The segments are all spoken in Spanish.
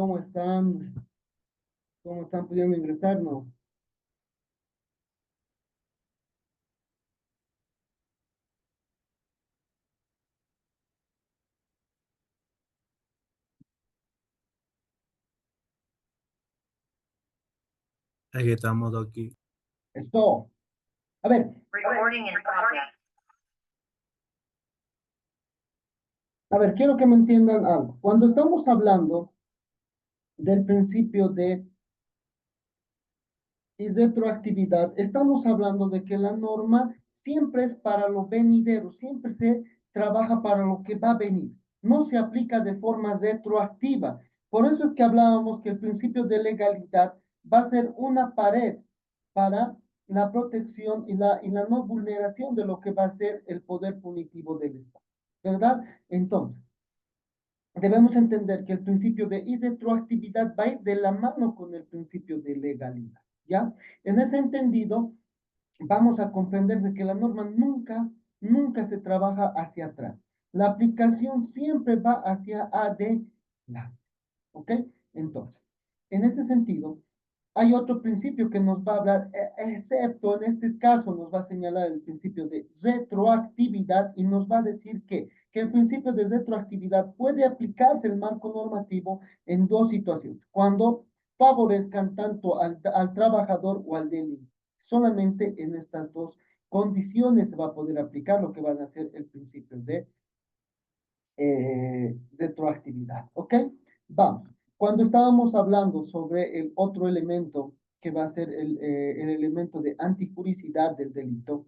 ¿Cómo están? ¿Cómo están pudiendo ingresar? No. Aquí estamos aquí. Esto. A ver, Recording in progress. quiero que me entiendan algo. Cuando estamos hablando del principio de retroactividad, estamos hablando de que la norma siempre es para lo venidero, siempre se trabaja para lo que va a venir. No se aplica de forma retroactiva. Por eso es que hablábamos que el principio de legalidad va a ser una pared para la protección y la no vulneración de lo que va a ser el poder punitivo del Estado. ¿Verdad? Entonces, debemos entender que el principio de irretroactividad va a ir de la mano con el principio de legalidad, ¿ya? En ese entendido, vamos a comprender de que la norma nunca se trabaja hacia atrás. La aplicación siempre va hacia adelante, ¿ok? Entonces, en ese sentido, hay otro principio que nos va a hablar, excepto en este caso nos va a señalar el principio de retroactividad y nos va a decir que el principio de retroactividad puede aplicarse el marco normativo en dos situaciones, cuando favorezcan tanto al trabajador o al delincuente. Solamente en estas dos condiciones se va a poder aplicar lo que van a ser el principio de retroactividad. ¿Ok? Vamos. Cuando estábamos hablando sobre el otro elemento que va a ser el elemento de antijuricidad del delito,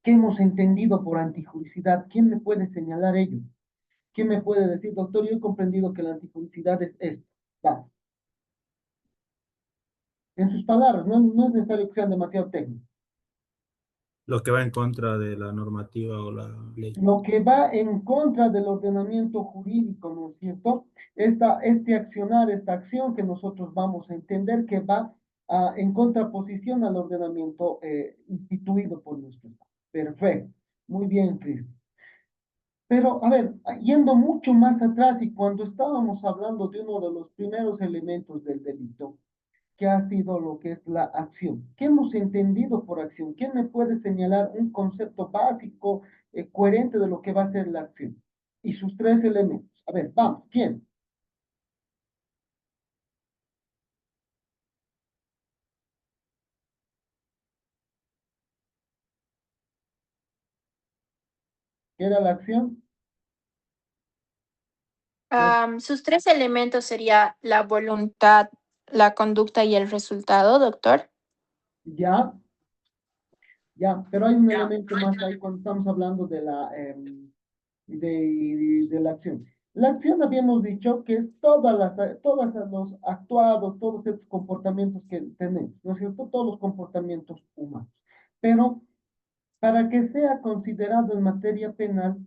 ¿qué hemos entendido por antijuricidad? ¿Quién me puede señalar ello? ¿Quién me puede decir, doctor, yo he comprendido que la antijuricidad es esto? Vamos. En sus palabras, no es necesario que sean demasiado técnicos. Lo que va en contra de la normativa o la ley. Lo que va en contra del ordenamiento jurídico, ¿no es cierto? Este accionar, esta acción que nosotros vamos a entender que va en contraposición al ordenamiento instituido por nuestro Estado. Perfecto. Muy bien, Cristian. Pero, a ver, yendo mucho más atrás y cuando estábamos hablando de uno de los primeros elementos del delito, que ha sido lo que es la acción. ¿Qué hemos entendido por acción? ¿Quién me puede señalar un concepto básico, coherente de lo que va a ser la acción? Y sus tres elementos. A ver, vamos, ¿quién? ¿Qué era la acción? Sus tres elementos sería la voluntad, la conducta y el resultado, doctor. Ya, ya, pero hay un elemento más ahí cuando estamos hablando de la acción. La acción habíamos dicho que es todos los actuados, todos estos comportamientos que tenemos, ¿no es cierto? Todos los comportamientos humanos. Pero para que sea considerado en materia penal,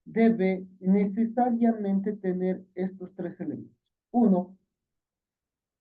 debe necesariamente tener estos tres elementos. Uno,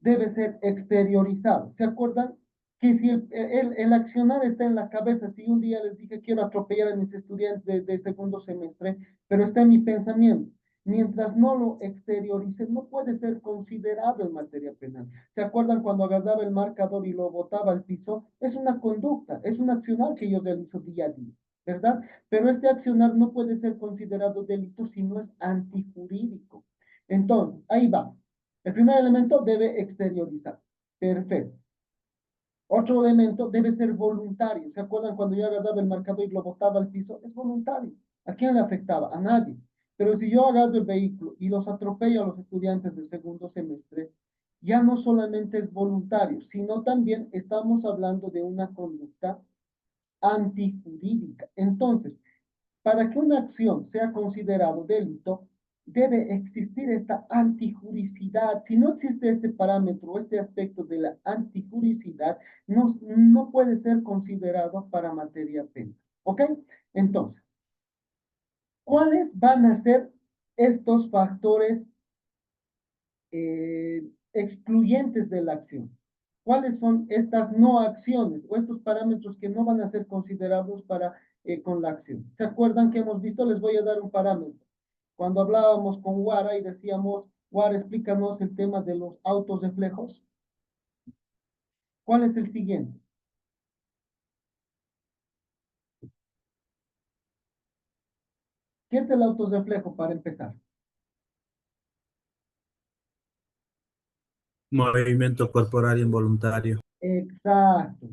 debe ser exteriorizado. ¿Se acuerdan? Que si el accionar está en la cabeza, si un día les dije quiero atropellar a mis estudiantes de segundo semestre, pero está en mi pensamiento, mientras no lo exteriorice, no puede ser considerado en materia penal. ¿Se acuerdan cuando agarraba el marcador y lo botaba al piso? Es una conducta, es un accionar que yo realizo día a día, ¿verdad? Pero este accionar no puede ser considerado delito si no es antijurídico. Entonces, ahí va. El primer elemento debe exteriorizar. Perfecto. Otro elemento debe ser voluntario. ¿Se acuerdan cuando yo agarraba el marcador y lo botaba al piso? Es voluntario. ¿A quién le afectaba? A nadie. Pero si yo agarro el vehículo y los atropello a los estudiantes del segundo semestre, ya no solamente es voluntario, sino también estamos hablando de una conducta antijurídica. Entonces, para que una acción sea considerado delito, debe existir esta antijuricidad. Si no existe este parámetro o este aspecto de la antijuricidad, no puede ser considerado para materia penal. ¿Ok? Entonces, ¿cuáles van a ser estos factores excluyentes de la acción? ¿Cuáles son estas no acciones o estos parámetros que no van a ser considerados con la acción? ¿Se acuerdan que hemos visto? Les voy a dar un parámetro. Cuando hablábamos con Wara y decíamos, Ahora explícanos el tema de los autorreflejos. ¿Cuál es el siguiente? ¿Qué es el autorreflejo para empezar? Movimiento corporal involuntario. Exacto.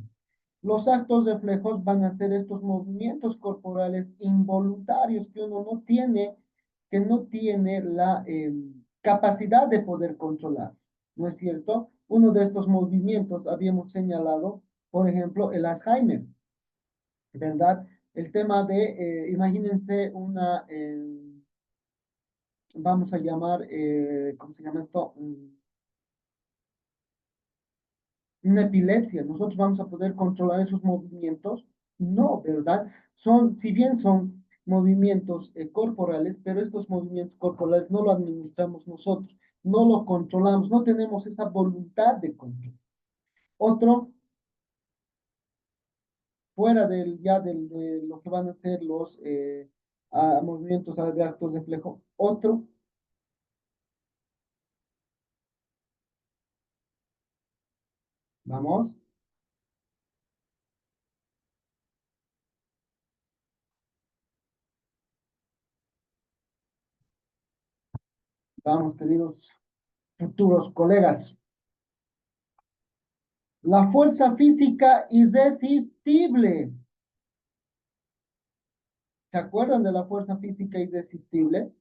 Los actos reflejos van a ser estos movimientos corporales involuntarios que uno no tiene, que no tiene la capacidad de poder controlar, ¿no es cierto? Uno de estos movimientos habíamos señalado, por ejemplo, el Alzheimer, ¿verdad? El tema de, imagínense una, vamos a llamar, ¿cómo se llama esto? Una epilepsia, nosotros vamos a poder controlar esos movimientos. No, ¿verdad? Son, si bien son movimientos corporales, pero estos movimientos corporales no lo administramos nosotros, no lo controlamos, no tenemos esa voluntad de control. Otro, fuera de lo que van a ser los movimientos de actos de reflejo. Otro, vamos, vamos, queridos futuros colegas. La fuerza física irresistible. ¿Se acuerdan de la fuerza física irresistible?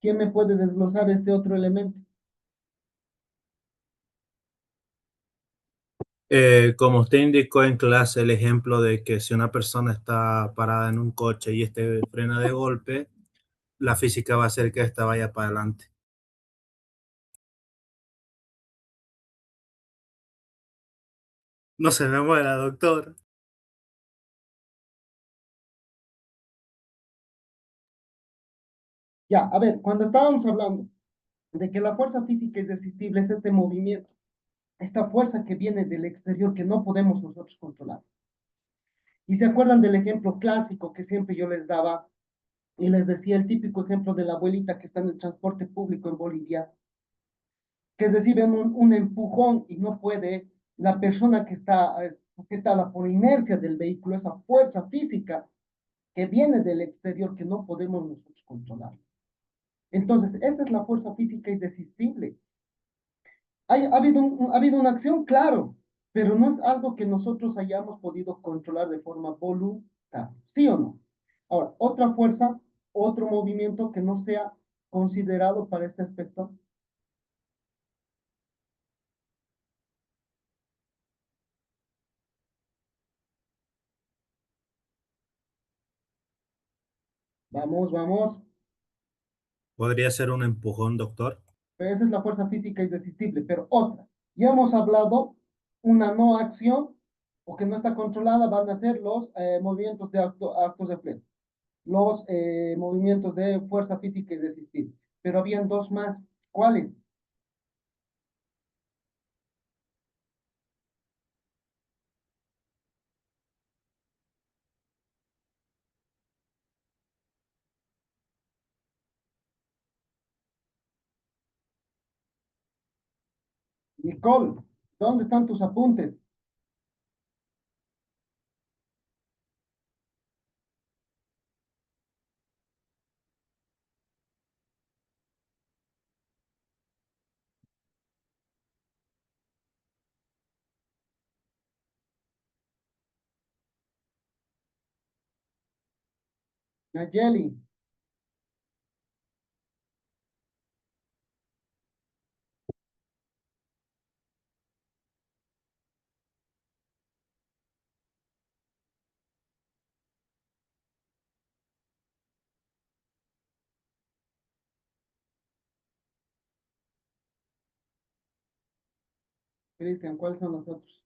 ¿Quién me puede desglosar este otro elemento? Como usted indicó en clase, el ejemplo de que si una persona está parada en un coche y este frena de golpe, la física va a hacer que ésta vaya para adelante. No se me muera, doctor. Ya, a ver, cuando estábamos hablando de que la fuerza física irresistible es este movimiento, esta fuerza que viene del exterior que no podemos nosotros controlar. Y se acuerdan del ejemplo clásico que siempre yo les daba y les decía el típico ejemplo de la abuelita que está en el transporte público en Bolivia, que recibe un empujón y no puede, la persona que está sujetada por inercia del vehículo, esa fuerza física que viene del exterior que no podemos nosotros controlar. Entonces, esa es la fuerza física irresistible. Ha habido una acción, claro, pero no es algo que nosotros hayamos podido controlar de forma voluntaria, ¿sí o no? Ahora, otra fuerza, otro movimiento que no sea considerado para este aspecto. Vamos, vamos. ¿Podría ser un empujón, doctor? Esa es la fuerza física irresistible, pero otra. Ya hemos hablado, una no acción o que no está controlada van a ser los movimientos de actos de reflejo, los movimientos de fuerza física irresistible. Pero habían dos más. ¿Cuáles? Nicole, ¿dónde están tus apuntes? Nayeli, Cristian, ¿cuáles son los otros?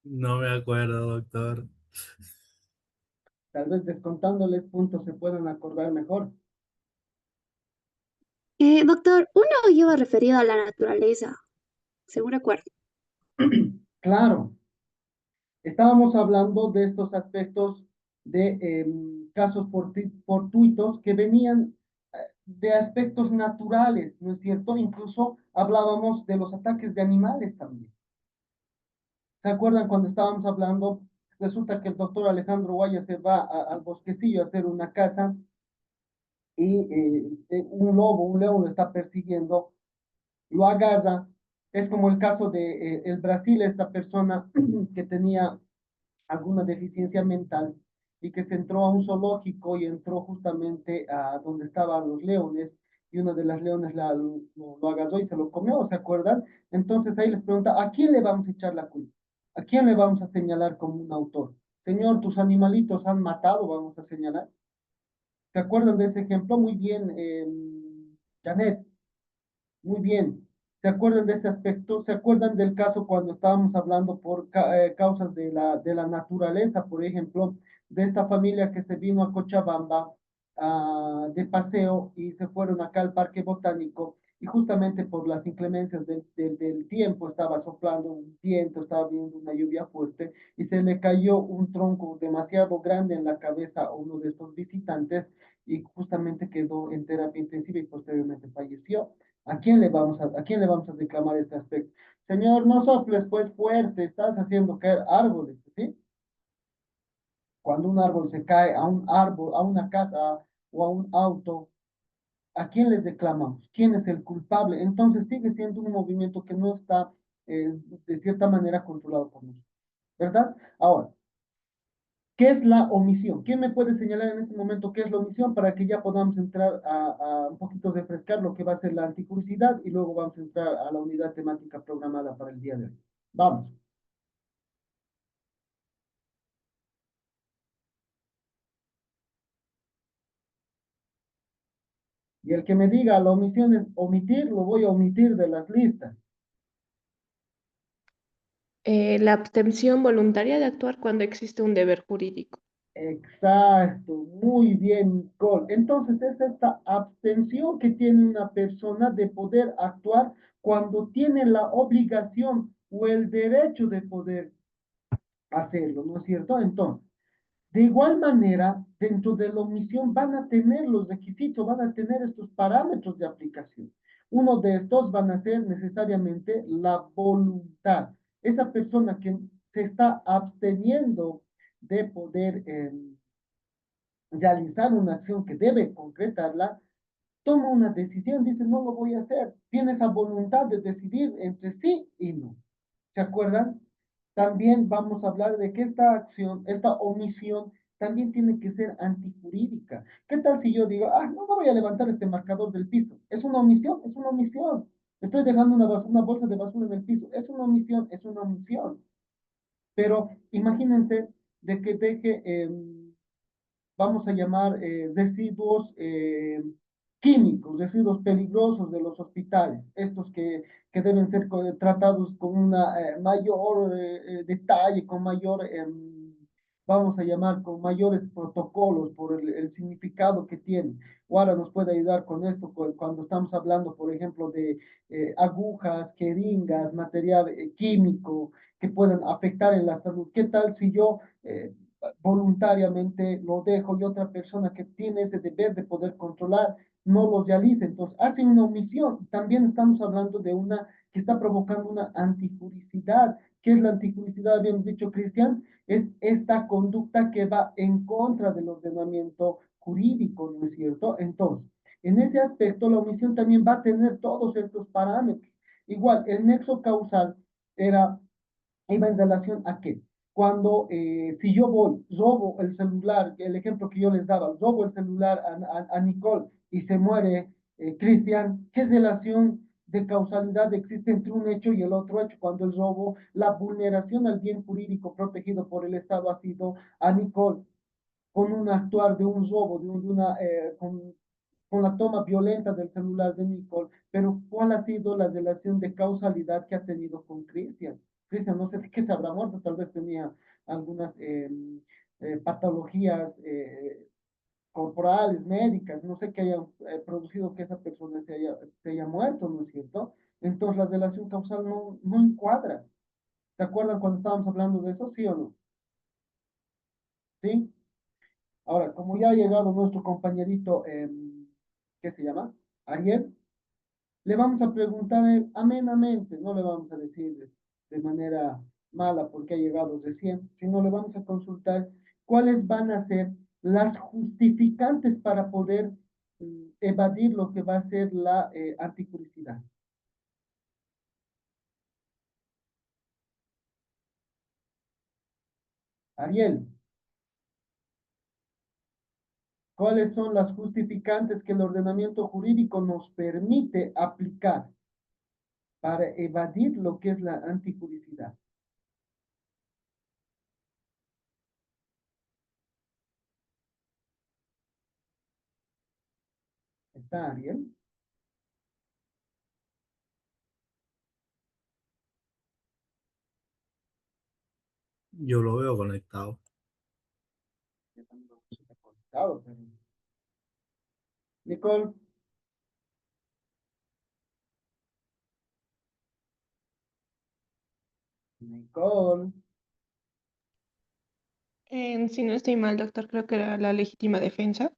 No me acuerdo, doctor. Tal vez descontándoles puntos se puedan acordar mejor. Doctor, uno lleva referido a la naturaleza, según recuerdo. Claro, estábamos hablando de estos aspectos de casos fortuitos que venían de aspectos naturales, ¿no es cierto? Incluso hablábamos de los ataques de animales también. ¿Se acuerdan cuando estábamos hablando? Resulta que el doctor Alejandro Guaya se va al bosquecillo a hacer una caza y un lobo, un león lo está persiguiendo, lo agarra. Es como el caso de el Brasil, esta persona que tenía alguna deficiencia mental y que se entró a un zoológico y entró justamente a donde estaban los leones y una de las leones lo agarró y se lo comió, ¿se acuerdan? Entonces ahí les pregunta, ¿a quién le vamos a echar la culpa? ¿A quién le vamos a señalar como un autor? Señor, tus animalitos han matado, vamos a señalar. ¿Se acuerdan de ese ejemplo? Muy bien, Janet. Muy bien. ¿Se acuerdan de ese aspecto? ¿Se acuerdan del caso cuando estábamos hablando por causas de la naturaleza, por ejemplo, de esta familia que se vino a Cochabamba de paseo y se fueron acá al Parque Botánico y justamente por las inclemencias del tiempo estaba soplando un viento, estaba viendo una lluvia fuerte y se le cayó un tronco demasiado grande en la cabeza a uno de estos visitantes y justamente quedó en terapia intensiva y posteriormente falleció. ¿A quién le vamos a reclamar este aspecto? Señor, no soples pues fuerte, estás haciendo caer árboles, ¿sí? Cuando un árbol se cae a un árbol, a una casa o a un auto, ¿a quién le reclamamos? ¿Quién es el culpable? Entonces sigue siendo un movimiento que no está de cierta manera controlado por nosotros, ¿verdad? Ahora, ¿qué es la omisión? ¿Quién me puede señalar en este momento qué es la omisión para que ya podamos entrar a un poquito refrescar lo que va a ser la anticuriosidad y luego vamos a entrar a la unidad temática programada para el día de hoy? Vamos. Y el que me diga la omisión es omitir, lo voy a omitir de las listas. La abstención voluntaria de actuar cuando existe un deber jurídico. Exacto, muy bien, Nicole. Entonces es esta abstención que tiene una persona de poder actuar cuando tiene la obligación o el derecho de poder hacerlo, ¿no es cierto? Entonces, de igual manera, dentro de la omisión van a tener los requisitos, van a tener estos parámetros de aplicación. Uno de estos van a ser necesariamente la voluntad. Esa persona que se está absteniendo de poder realizar una acción que debe concretarla, toma una decisión, dice, no lo voy a hacer. Tiene esa voluntad de decidir entre sí y no. ¿Se acuerdan? También vamos a hablar de que esta acción, esta omisión, también tiene que ser antijurídica. ¿Qué tal si yo digo, no voy a levantar este marcador del piso? ¿Es una omisión? Es una omisión. Estoy dejando una bolsa de basura en el piso. Es una omisión, es una omisión. Pero imagínense de que deje vamos a llamar residuos químicos, residuos peligrosos de los hospitales, estos que deben ser tratados con una mayor detalle, con mayor, vamos a llamar, con mayores protocolos por el significado que tienen. Ahora nos puede ayudar con esto cuando estamos hablando, por ejemplo, de agujas, jeringas, material químico que puedan afectar en la salud. ¿Qué tal si yo voluntariamente lo dejo y otra persona que tiene ese deber de poder controlar no lo realiza? Entonces, hace una omisión. También estamos hablando de una que está provocando una antijuricidad. ¿Qué es la antijuricidad? Habíamos dicho, Cristian, es esta conducta que va en contra del ordenamiento jurídico, ¿no es cierto? Entonces, en ese aspecto, la omisión también va a tener todos estos parámetros. Igual, el nexo causal iba en relación a qué. Cuando, si yo voy, robo el celular, el ejemplo que yo les daba, robo el celular a Nicole y se muere Cristian, ¿qué relación de causalidad existe entre un hecho y el otro hecho? Cuando el robo, la vulneración al bien jurídico protegido por el Estado ha sido a Nicole con un actuar de un robo, con la toma violenta del celular de Nicole, pero ¿cuál ha sido la relación de causalidad que ha tenido con Cristian? Cristian, no sé si que se habrá muerto, tal vez tenía algunas patologías corporales, médicas, no sé qué haya producido que esa persona se haya muerto, ¿no es cierto? Entonces la relación causal no encuadra. ¿Se acuerdan cuando estábamos hablando de eso, sí o no? ¿Sí? Ahora, como ya ha llegado nuestro compañerito, ¿qué se llama? Ariel, le vamos a preguntar amenamente, no le vamos a decir de manera mala porque ha llegado recién, sino le vamos a consultar cuáles van a ser las justificantes para poder evadir lo que va a ser la anticuriosidad. Ariel, ¿cuáles son las justificantes que el ordenamiento jurídico nos permite aplicar para evadir lo que es la anticuriosidad? ¿Está Ariel? Yo lo veo conectado. Ya también está conectado, pero... Nicole, Nicole, Si no estoy mal, doctor, creo que era la legítima defensa.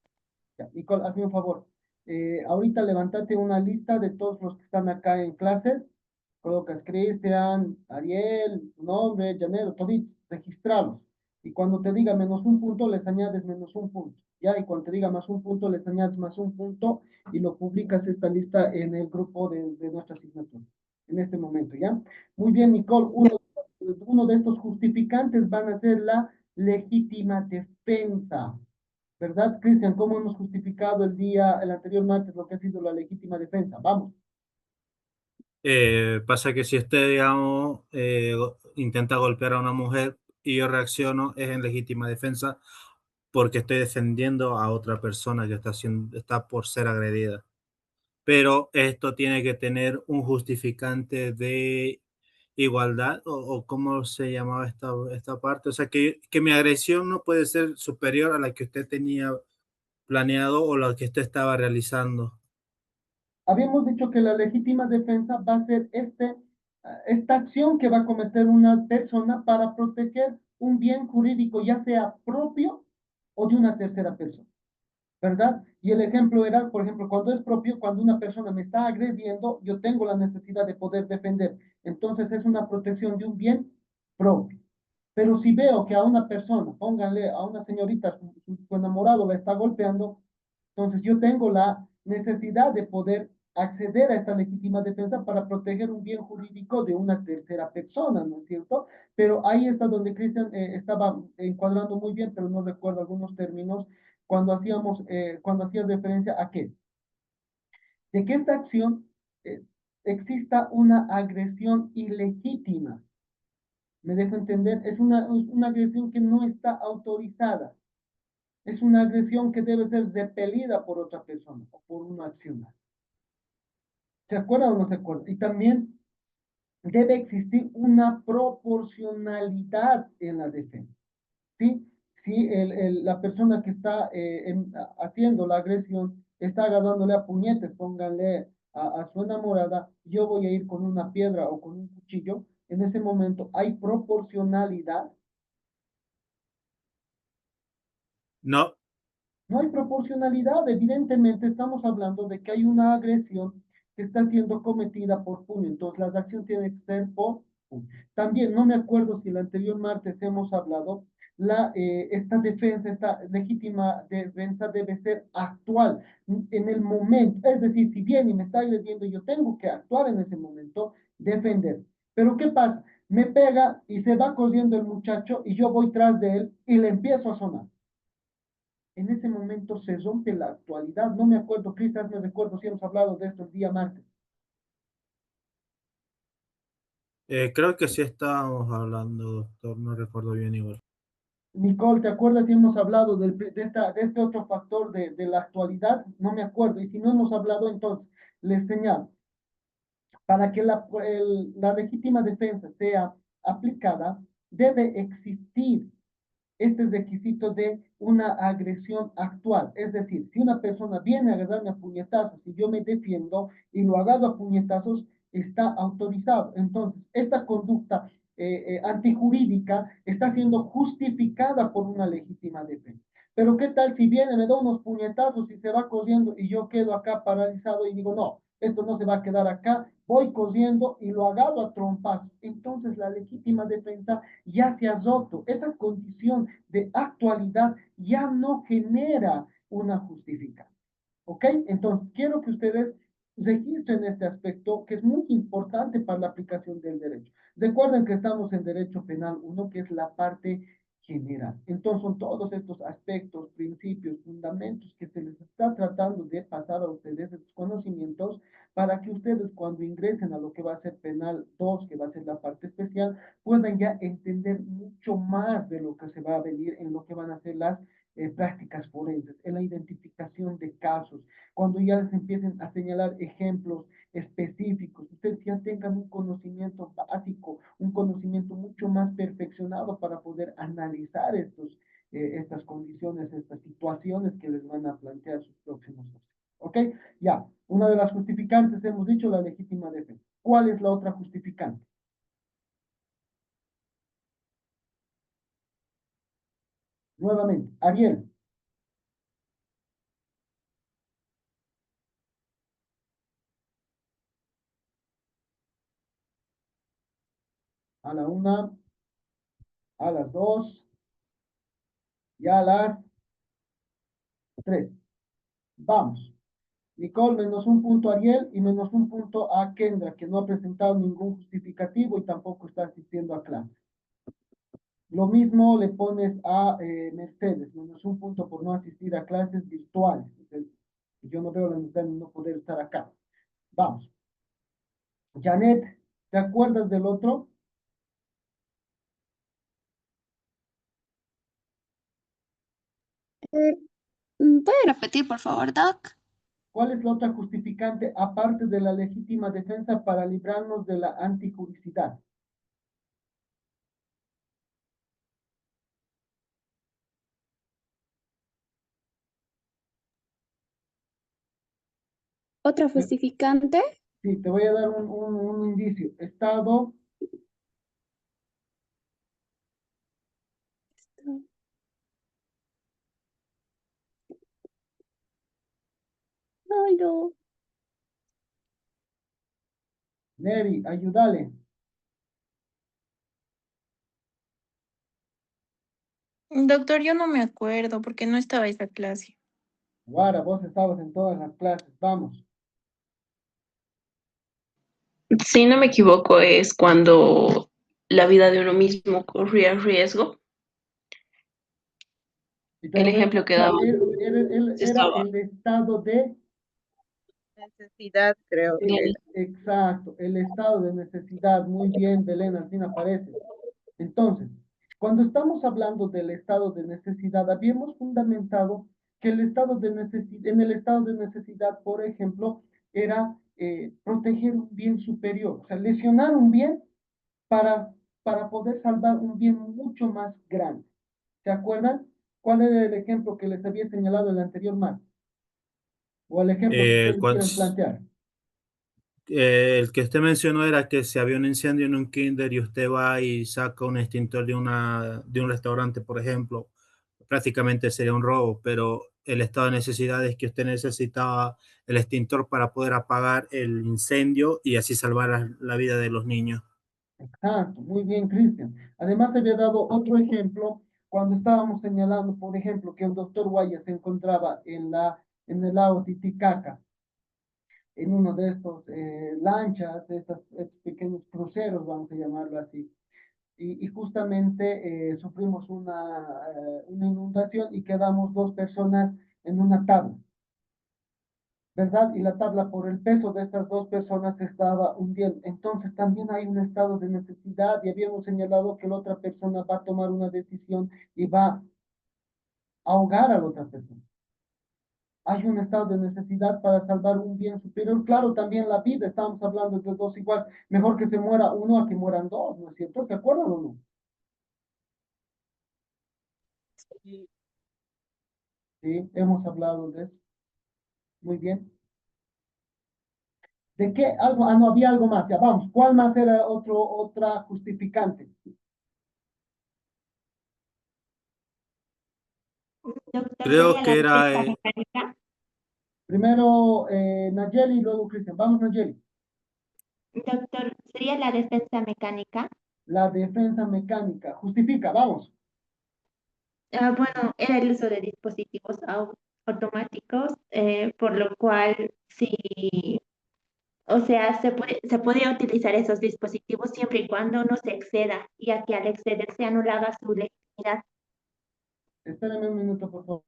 ya, Nicole, hazme un favor. Ahorita levántate una lista de todos los que están acá en clases. Colocas Cristian, Ariel, tu nombre, Llanero, toditos, registralos. Y cuando te diga menos un punto, les añades menos un punto. Ya, y cuando te diga más un punto, les añades más un punto y lo publicas esta lista en el grupo de nuestra asignatura. En este momento, ¿ya? Muy bien, Nicole. Uno de estos justificantes van a ser la legítima defensa. ¿Verdad, Cristian? ¿Cómo hemos justificado el anterior martes, lo que ha sido la legítima defensa? Vamos. Pasa que si usted, digamos, intenta golpear a una mujer y yo reacciono, es en legítima defensa porque estoy defendiendo a otra persona que está por ser agredida. Pero esto tiene que tener un justificante de igualdad o cómo se llamaba esta parte. O sea, que mi agresión no puede ser superior a la que usted tenía planeado o la que usted estaba realizando. Habíamos dicho que la legítima defensa va a ser esta acción que va a cometer una persona para proteger un bien jurídico, ya sea propio o de una tercera persona, ¿verdad? Y el ejemplo era, por ejemplo, cuando es propio, cuando una persona me está agrediendo, yo tengo la necesidad de poder defender. Entonces es una protección de un bien propio. Pero si veo que a una persona, pónganle a una señorita, su enamorado la está golpeando, entonces yo tengo la necesidad de poder acceder a esta legítima defensa para proteger un bien jurídico de una tercera persona, ¿no es cierto? Pero ahí está donde Cristian estaba encuadrando muy bien, pero no recuerdo algunos términos cuando hacía referencia a qué, de que esta acción eh, exista una agresión ilegítima. ¿Me dejo entender? Es una agresión que no está autorizada. Es una agresión que debe ser repelida por otra persona o por una acción. ¿Se acuerda o no se acuerda? Y también debe existir una proporcionalidad en la defensa. ¿Sí? Si la persona que está haciendo la agresión está agarrándole a puñetes, pónganle a su enamorada, yo voy a ir con una piedra o con un cuchillo, en ese momento hay proporcionalidad. No, No hay proporcionalidad, evidentemente estamos hablando de que hay una agresión que está siendo cometida por puño, entonces la acción tiene que ser por puño. También no me acuerdo si el anterior martes hemos hablado, esta defensa, esta legítima defensa debe ser actual en el momento, es decir, si viene y me está agrediendo, yo tengo que actuar en ese momento, defender. Pero ¿qué pasa? Me pega y se va corriendo el muchacho y yo voy tras de él y le empiezo a sonar. En ese momento se rompe la actualidad. No me acuerdo, quizás me recuerdo si hemos hablado de esto el día martes. creo que sí estábamos hablando, doctor, no recuerdo bien igual. Nicole, ¿te acuerdas si hemos hablado de este otro factor de la actualidad? No me acuerdo. Y si no hemos hablado, entonces les señalo. Para que la legítima defensa sea aplicada, debe existir este requisito de una agresión actual. Es decir, si una persona viene a agarrarme a puñetazos y yo me defiendo y lo agarro a puñetazos, está autorizado. Entonces, esta conducta antijurídica está siendo justificada por una legítima defensa. Pero ¿qué tal si viene, me da unos puñetazos y se va corriendo y yo quedo acá paralizado y digo, no, esto no se va a quedar acá, voy corriendo y lo agarro a trompas? Entonces la legítima defensa ya se ha roto. Esa condición de actualidad ya no genera una justificación. ¿Ok? Entonces, quiero que ustedes registren este aspecto que es muy importante para la aplicación del derecho. Recuerden que estamos en Derecho Penal 1, que es la parte general. Entonces, son todos estos aspectos, principios, fundamentos que se les está tratando de pasar a ustedes, estos conocimientos, para que ustedes cuando ingresen a lo que va a ser Penal 2, que va a ser la parte especial, puedan ya entender mucho más de lo que se va a venir en lo que van a ser las prácticas forenses, en la identificación de casos, cuando ya se empiecen a señalar ejemplos específicos, ustedes ya tengan un conocimiento básico, un conocimiento mucho más perfeccionado para poder analizar estas condiciones, estas situaciones que les van a plantear sus próximos casos. ¿Ok? Ya, una de las justificantes hemos dicho la legítima defensa. ¿Cuál es la otra justificante? Nuevamente, Ariel. A la una, a las dos y a las tres. Vamos. Nicole, menos un punto a Ariel y menos un punto a Kendra, que no ha presentado ningún justificativo y tampoco está asistiendo a clase. Lo mismo le pones a Mercedes, menos un punto por no asistir a clases virtuales. Entonces, yo no veo la necesidad de no poder estar acá. Vamos. Janet, ¿te acuerdas del otro? ¿Puede repetir, por favor, Doc? ¿Cuál es la otra justificante aparte de la legítima defensa para librarnos de la antijuricidad? ¿Otra justificante? Sí, te voy a dar un indicio. Estado Ay, no. Neri, ayúdale. Doctor, yo no me acuerdo porque no estaba esa clase. Guara, vos estabas en todas las clases. Vamos. Si no me equivoco, es cuando la vida de uno mismo corría riesgo. Y te El lo voy a ejemplo que mostrar. daba Era estaba el estado de Necesidad, creo. bien. exacto, el estado de necesidad. Muy bien, Belén, al fin aparece. Entonces, cuando estamos hablando del estado de necesidad, habíamos fundamentado que el estado de en el estado de necesidad, por ejemplo, era proteger un bien superior, o sea, lesionar un bien para, para poder salvar un bien mucho más grande. ¿Se acuerdan? ¿Cuál era el ejemplo que les había señalado el anterior martes? O el ejemplo que ustedes Cuando, quieren plantear. el que usted mencionó era que si había un incendio en un kinder y usted va y saca un extintor de un restaurante, por ejemplo, prácticamente sería un robo, pero el estado de necesidad es que usted necesitaba el extintor para poder apagar el incendio y así salvar la vida de los niños. Exacto, muy bien, Cristian. Además, te había dado otro ejemplo cuando estábamos señalando, por ejemplo, que el doctor Guaya se encontraba en el lago Titicaca, en uno de estos lanchas, de estos pequeños cruceros, vamos a llamarlo así. Y justamente sufrimos una inundación y quedamos dos personas en una tabla. ¿Verdad? Y la tabla por el peso de estas dos personas se estaba hundiendo. Entonces también hay un estado de necesidad y habíamos señalado que la otra persona va a tomar una decisión y va a ahogar a la otra persona. Hay un estado de necesidad para salvar un bien superior. Claro, también la vida, estamos hablando de dos igual. Mejor que se muera uno a que mueran dos, ¿no es cierto? ¿Se acuerdan o no? Sí, hemos hablado de eso. Muy bien. ¿De qué? Algo, ah, no, había algo más. Ya vamos. ¿Cuál más era otra justificante? Doctor, Creo ¿sería la que era, defensa mecánica? Primero Nayeli y luego Cristian. Vamos, Nayeli. Doctor, ¿sería la defensa mecánica? La defensa mecánica. Justifica, vamos. Bueno, era el uso de dispositivos automáticos, por lo cual sí, o sea, se podía utilizar esos dispositivos siempre y cuando no se exceda, ya que al exceder se anulaba su legitimidad. Espérame un minuto, por favor.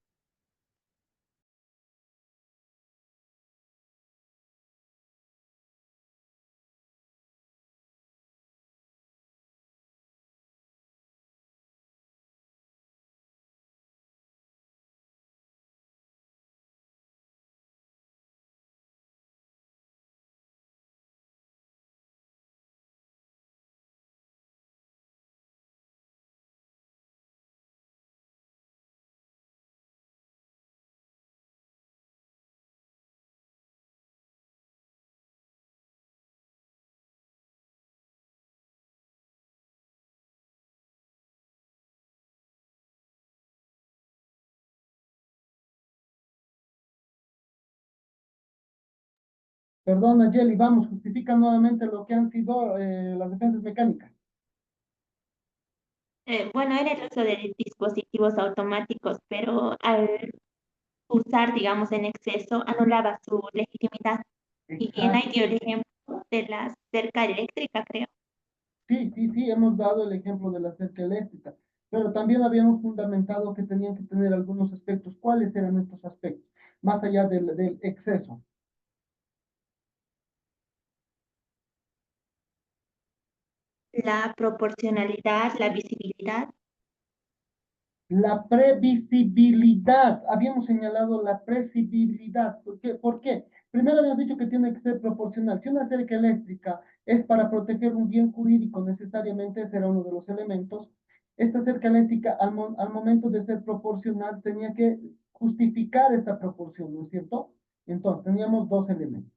Perdón, Nayeli, vamos, justifica nuevamente lo que han sido las defensas mecánicas. Bueno, era el uso de dispositivos automáticos, pero al usar, digamos, en exceso, anulaba su legitimidad. Y bien, ahí Exacto. dio el ejemplo de la cerca eléctrica, creo. Sí, sí, sí, hemos dado el ejemplo de la cerca eléctrica, pero también habíamos fundamentado que tenían que tener algunos aspectos. ¿Cuáles eran estos aspectos? Más allá del exceso. La proporcionalidad, la visibilidad. La previsibilidad, habíamos señalado la previsibilidad. ¿Por qué? ¿Por qué? Primero habíamos dicho que tiene que ser proporcional. Si una cerca eléctrica es para proteger un bien jurídico, necesariamente ese era uno de los elementos. Esta cerca eléctrica, al momento de ser proporcional, tenía que justificar esta proporción, ¿no es cierto? Entonces, teníamos dos elementos.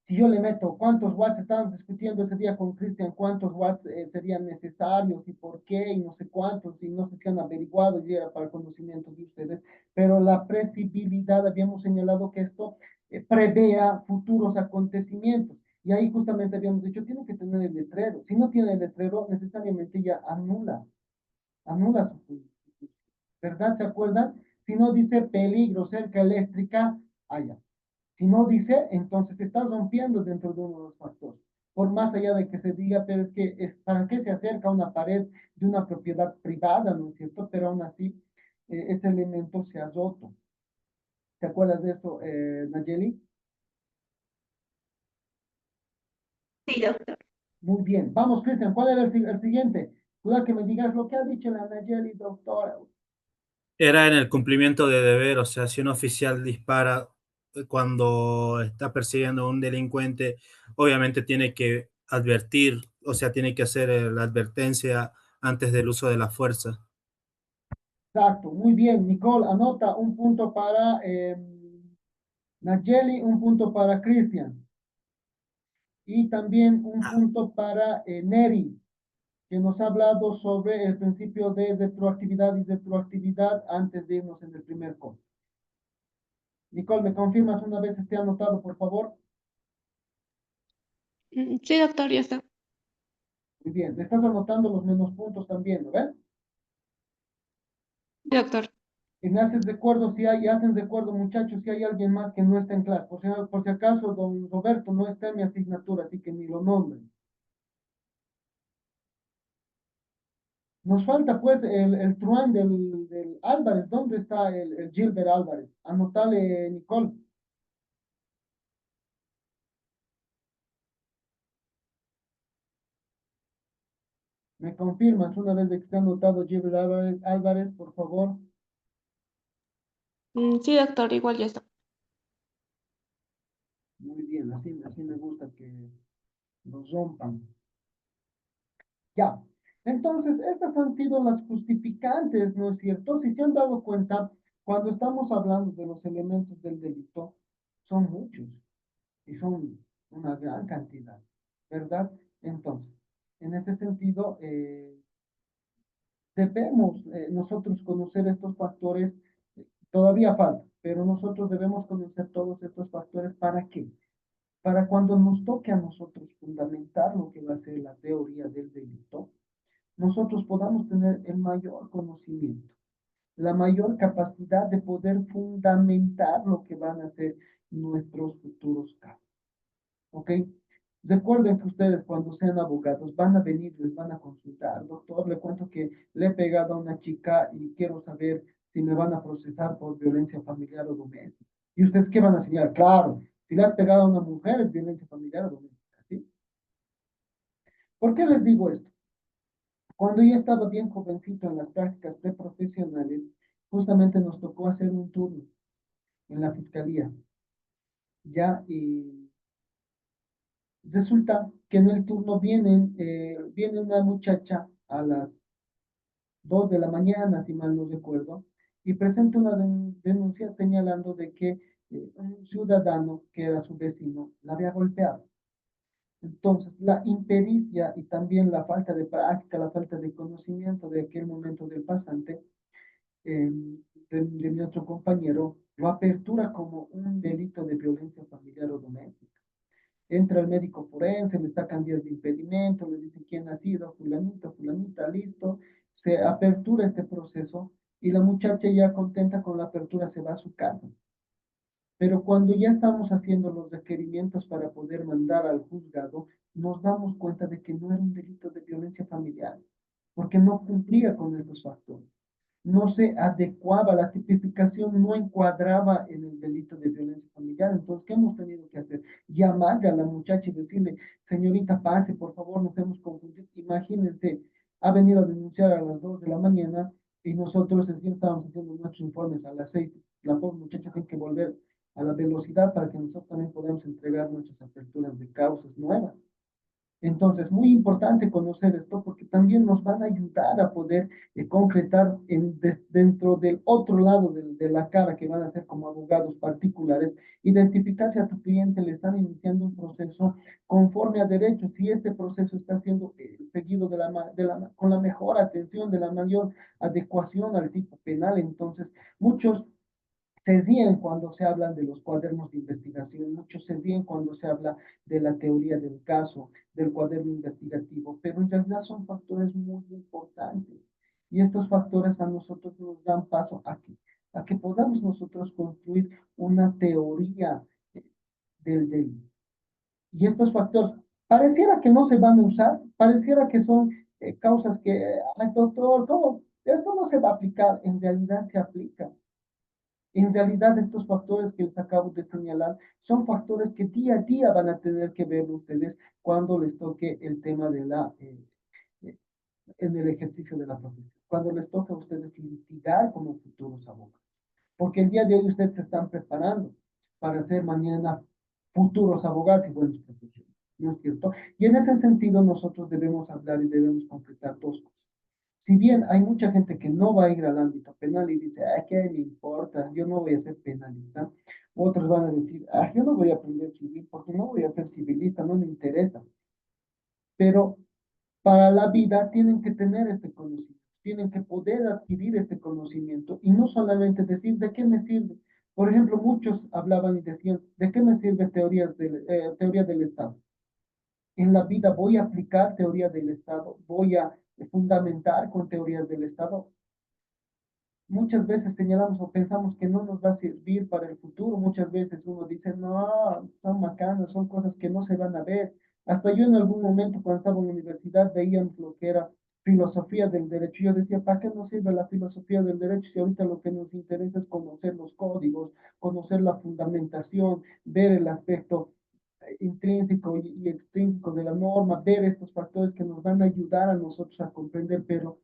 Si yo le meto cuántos watts, estábamos discutiendo ese día con Cristian, cuántos watts serían necesarios y por qué, y no sé cuántos, y no sé si han averiguado, y era para el conocimiento de ustedes, pero la previsibilidad, habíamos señalado que esto prevea futuros acontecimientos, y ahí justamente habíamos dicho, tiene que tener el letrero, si no tiene el letrero, necesariamente ya anula su, ¿verdad? ¿Se acuerdan? Si no dice peligro, cerca eléctrica, allá. Si no dice, entonces se está rompiendo dentro de uno de los factores. Por más allá de que se diga, pero es que ¿para qué se acerca a una pared de una propiedad privada, no es cierto? Pero aún así, ese elemento se ha roto. ¿Te acuerdas de eso, Nayeli? Sí, doctor. Muy bien. Vamos, Cristian, ¿cuál era el siguiente? Cuidado que me digas lo que ha dicho la Nayeli, doctora. era en el cumplimiento de deber, o sea, si un oficial dispara cuando está persiguiendo a un delincuente, obviamente tiene que advertir, o sea, tiene que hacer la advertencia antes del uso de la fuerza. Exacto, muy bien. Nicole, anota un punto para Nayeli, un punto para Cristian. Y también un punto para Neri, que nos ha hablado sobre el principio de retroactividad y retroactividad antes de irnos en el primer corte. Nicole, ¿me confirmas una vez esté anotado, por favor? Sí, doctor, ya está. Muy bien, le estás anotando los menos puntos también, ¿no ves? Sí, doctor. Y me haces recuerdo si hay, hacen recuerdo, muchachos, si hay alguien más que no está en clase. Por si acaso, don Roberto no está en mi asignatura, así que ni lo nombren. Nos falta pues el truán del Álvarez. ¿Dónde está el Gilbert Álvarez? Anotale, Nicole. Me confirmas una vez de que está anotado Gilbert Álvarez, por favor. Sí, doctor, igual ya está. Muy bien, así me gusta que nos rompan. Ya. Entonces, estas han sido las justificantes, ¿no es cierto? Si se han dado cuenta, cuando estamos hablando de los elementos del delito, son muchos y son una gran cantidad, ¿verdad? Entonces, en ese sentido, debemos nosotros conocer estos factores, todavía falta, pero nosotros debemos conocer todos estos factores. ¿Para qué? Para cuando nos toque a nosotros fundamentar lo que va a ser la teoría del delito, nosotros podamos tener el mayor conocimiento, la mayor capacidad de poder fundamentar lo que van a ser nuestros futuros casos. ¿Ok? Recuerden que ustedes cuando sean abogados van a venir, les van a consultar. Doctor, le cuento que le he pegado a una chica y quiero saber si me van a procesar por violencia familiar o doméstica. ¿Y ustedes qué van a señalar? Claro, si le has pegado a una mujer es violencia familiar o doméstica, ¿sí? ¿Por qué les digo esto? Cuando yo estaba bien jovencito en las prácticas preprofesionales, justamente nos tocó hacer un turno en la fiscalía, ¿ya? Y resulta que en el turno viene una muchacha a las 2 de la mañana, si mal no recuerdo, y presenta una denuncia señalando de que un ciudadano, que era su vecino, la había golpeado. Entonces, la impericia y también la falta de práctica, la falta de conocimiento de aquel momento del pasante, eh, de mi otro compañero, lo apertura como un delito de violencia familiar o doméstica. Entra el médico forense, le sacan 10 de impedimento, le dicen quién ha sido, fulanito, fulanita, listo. Se apertura este proceso y la muchacha ya contenta con la apertura se va a su casa. Pero cuando ya estamos haciendo los requerimientos para poder mandar al juzgado, nos damos cuenta de que no era un delito de violencia familiar, porque no cumplía con esos factores. No se adecuaba, la tipificación no encuadraba en el delito de violencia familiar. Entonces, ¿qué hemos tenido que hacer? Llamarle a la muchacha y decirle, señorita, pase, por favor, nos hemos confundido. Imagínense, ha venido a denunciar a las 2 de la mañana y nosotros recién estábamos haciendo nuestros informes a las 6. La pobre muchacha tiene que volver a la velocidad para que nosotros también podamos entregar nuestras aperturas de causas nuevas. Entonces, muy importante conocer esto porque también nos van a ayudar a poder concretar dentro del otro lado de la cara que van a ser como abogados particulares, identificar si a tu cliente le están iniciando un proceso conforme a derecho, si este proceso está siendo seguido con la mejor atención, de la mayor adecuación al tipo penal. Entonces, muchos se ríen cuando se hablan de los cuadernos de investigación, muchos se ríen cuando se habla de la teoría del caso, del cuaderno investigativo, pero en realidad son factores muy importantes. Y estos factores a nosotros nos dan paso a que podamos nosotros construir una teoría del delito. Y estos factores, pareciera que no se van a usar, pareciera que son causas que, ay, doctor, ¿cómo? Esto no se va a aplicar, en realidad se aplica. En realidad, estos factores que les acabo de señalar son factores que día a día van a tener que ver ustedes cuando les toque el tema de eh, en el ejercicio de la profesión, cuando les toque a ustedes litigar como futuros abogados. Porque el día de hoy ustedes se están preparando para ser mañana futuros abogados y buenos profesionales, ¿no es cierto? Y en ese sentido nosotros debemos hablar y debemos concretar dos cosas. Si bien hay mucha gente que no va a ir al ámbito penal y dice, ¿a qué me importa? Yo no voy a ser penalista. Otros van a decir, yo no voy a aprender civil porque no voy a ser civilista, no me interesa. Pero para la vida tienen que tener este conocimiento, tienen que poder adquirir este conocimiento y no solamente decir, ¿de qué me sirve? Por ejemplo, muchos hablaban y decían, ¿de qué me sirve teoría del Estado? En la vida voy a aplicar teoría del Estado, voy a fundamentar con teorías del Estado. Muchas veces señalamos o pensamos que no nos va a servir para el futuro. Muchas veces uno dice, no, son macanas, son cosas que no se van a ver. Hasta yo en algún momento cuando estaba en la universidad veíamos lo que era filosofía del derecho. Yo decía, ¿para qué nos sirve la filosofía del derecho si ahorita lo que nos interesa es conocer los códigos, conocer la fundamentación, ver el aspecto intrínseco y extrínseco de la norma, ver estos factores que nos van a ayudar a nosotros a comprender? Pero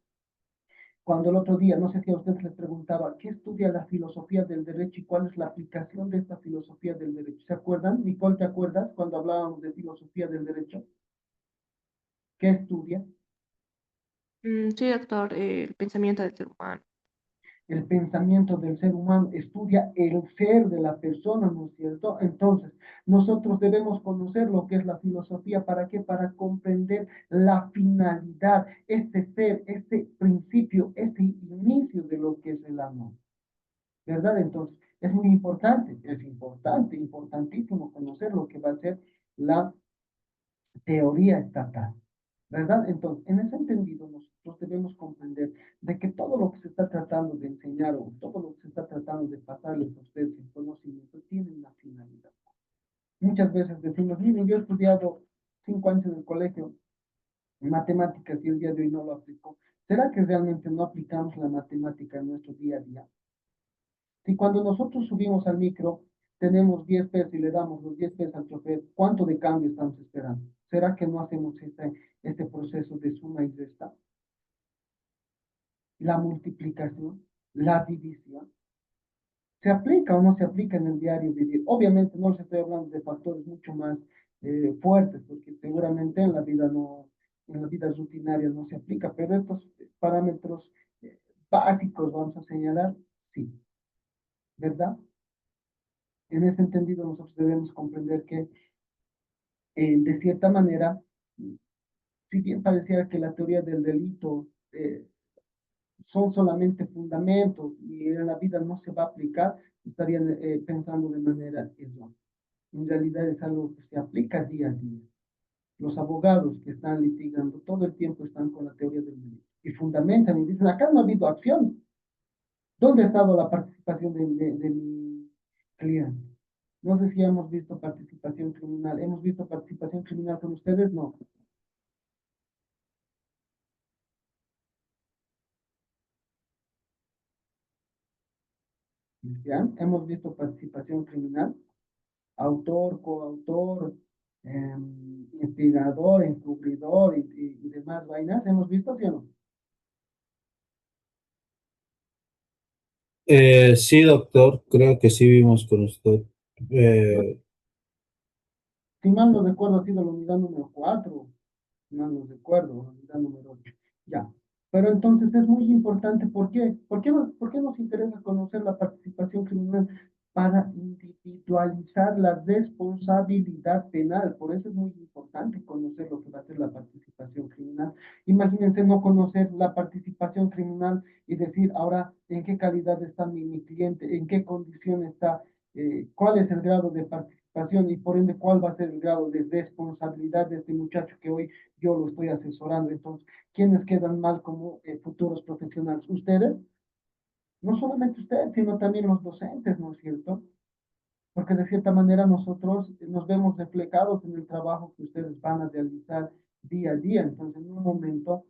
cuando el otro día, no sé si a ustedes les preguntaba, ¿qué estudia la filosofía del derecho y cuál es la aplicación de esta filosofía del derecho? ¿Se acuerdan? Nicole, ¿te acuerdas cuando hablábamos de filosofía del derecho? ¿Qué estudia? Sí, doctor, el pensamiento del ser humano. el pensamiento del ser humano, estudia el ser de la persona, ¿no es cierto? Entonces, nosotros debemos conocer lo que es la filosofía. ¿Para qué? Para comprender la finalidad, este ser, este principio, este inicio de lo que es el amor. ¿Verdad? Entonces, es muy importante, importantísimo conocer lo que va a ser la teoría estatal. ¿Verdad? Entonces, en ese entendido, nosotros debemos comprender de que todo lo que se está tratando de enseñar o todo lo que se está tratando de pasarles a ustedes el conocimiento tiene una finalidad. Muchas veces decimos, miren, yo he estudiado 5 años en el colegio en matemáticas y el día de hoy no lo aplico. ¿Será que realmente no aplicamos la matemática en nuestro día a día? Si cuando nosotros subimos al micro, tenemos 10 pesos y le damos los 10 pesos al chofer, ¿cuánto de cambio estamos esperando? ¿Será que no hacemos este proceso de suma y resta? La multiplicación, la división. ¿Se aplica o no se aplica en el diario vivir? Obviamente no les estoy hablando de factores mucho más fuertes, porque seguramente en la vida no, en la vida rutinaria no se aplica, pero estos parámetros básicos vamos a señalar, sí, ¿verdad? En ese entendido nosotros debemos comprender que de cierta manera, si bien pareciera que la teoría del delito son solamente fundamentos y en la vida no se va a aplicar, estarían pensando de manera errónea. En realidad es algo que se aplica día a día. Los abogados que están litigando todo el tiempo están con la teoría del delito y fundamentan y dicen, acá no ha habido acción. ¿Dónde ha estado la participación de mi cliente? No sé si hemos visto participación criminal. ¿Hemos visto participación criminal con ustedes? No. ¿Ya? Hemos visto participación criminal, autor, coautor, instigador, encubridor y demás vainas. ¿Hemos visto, sí o no? Sí, doctor, creo que sí vimos con usted. Eh, Si mal no recuerdo, ha sido la unidad número 4. No recuerdo, la unidad número 8. Ya. Pero entonces es muy importante, ¿por qué? ¿Por qué nos interesa conocer la participación criminal? Para individualizar la responsabilidad penal. Por eso es muy importante conocer lo que va a ser la participación criminal. Imagínense no conocer la participación criminal y decir, ahora, ¿en qué calidad está mi cliente? ¿En qué condición está? ¿Cuál es el grado de participación y por ende cuál va a ser el grado de responsabilidad de este muchacho que hoy yo lo estoy asesorando? Entonces, ¿quiénes quedan mal como futuros profesionales? ¿Ustedes? No solamente ustedes, sino también los docentes, ¿no es cierto? Porque de cierta manera nosotros nos vemos reflejados en el trabajo que ustedes van a realizar día a día. Entonces, en un momento,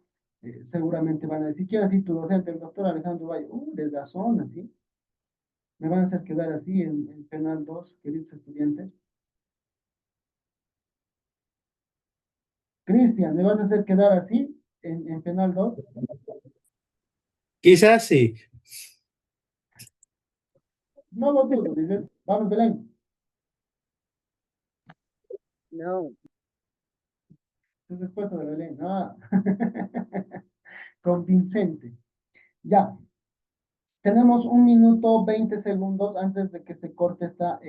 seguramente van a decir, ¿quién así tu docente, el doctor Alejandro Valle? De la zona, ¿sí? Me van a hacer quedar así en Penal 2, queridos estudiantes. Cristian, ¿me vas a hacer quedar así en Penal 2? Quizás sí. No lo dudo, dice. Vamos, Belén. No, Tu respuesta de Belén. Ah. Convincente. Ya. Tenemos 1 minuto 20 segundos antes de que se corte esta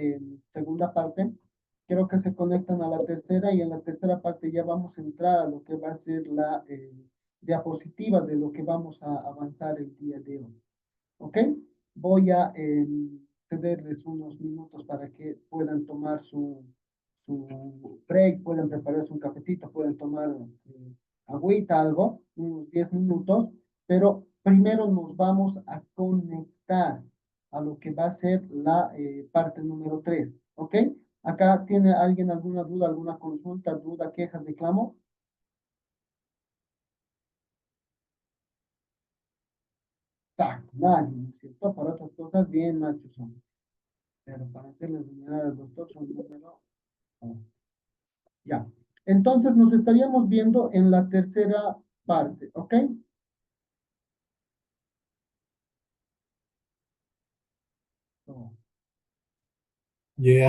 segunda parte. Quiero que se conecten a la tercera y en la tercera parte ya vamos a entrar a lo que va a ser la diapositiva de lo que vamos a avanzar el día de hoy. ¿Ok? Voy a cederles unos minutos para que puedan tomar su break, pueden prepararse un cafecito, pueden tomar agüita, algo, unos 10 minutos, pero primero nos vamos a conectar a lo que va a ser la parte número 3, ¿ok? Acá tiene alguien alguna duda, alguna consulta, duda, queja, reclamo. Nadie, ¿no es cierto? Para otras cosas, bien machos son. Pero para hacerles señalar al doctor son número 1. Ya. Entonces nos estaríamos viendo en la tercera parte, ¿ok? So, Yo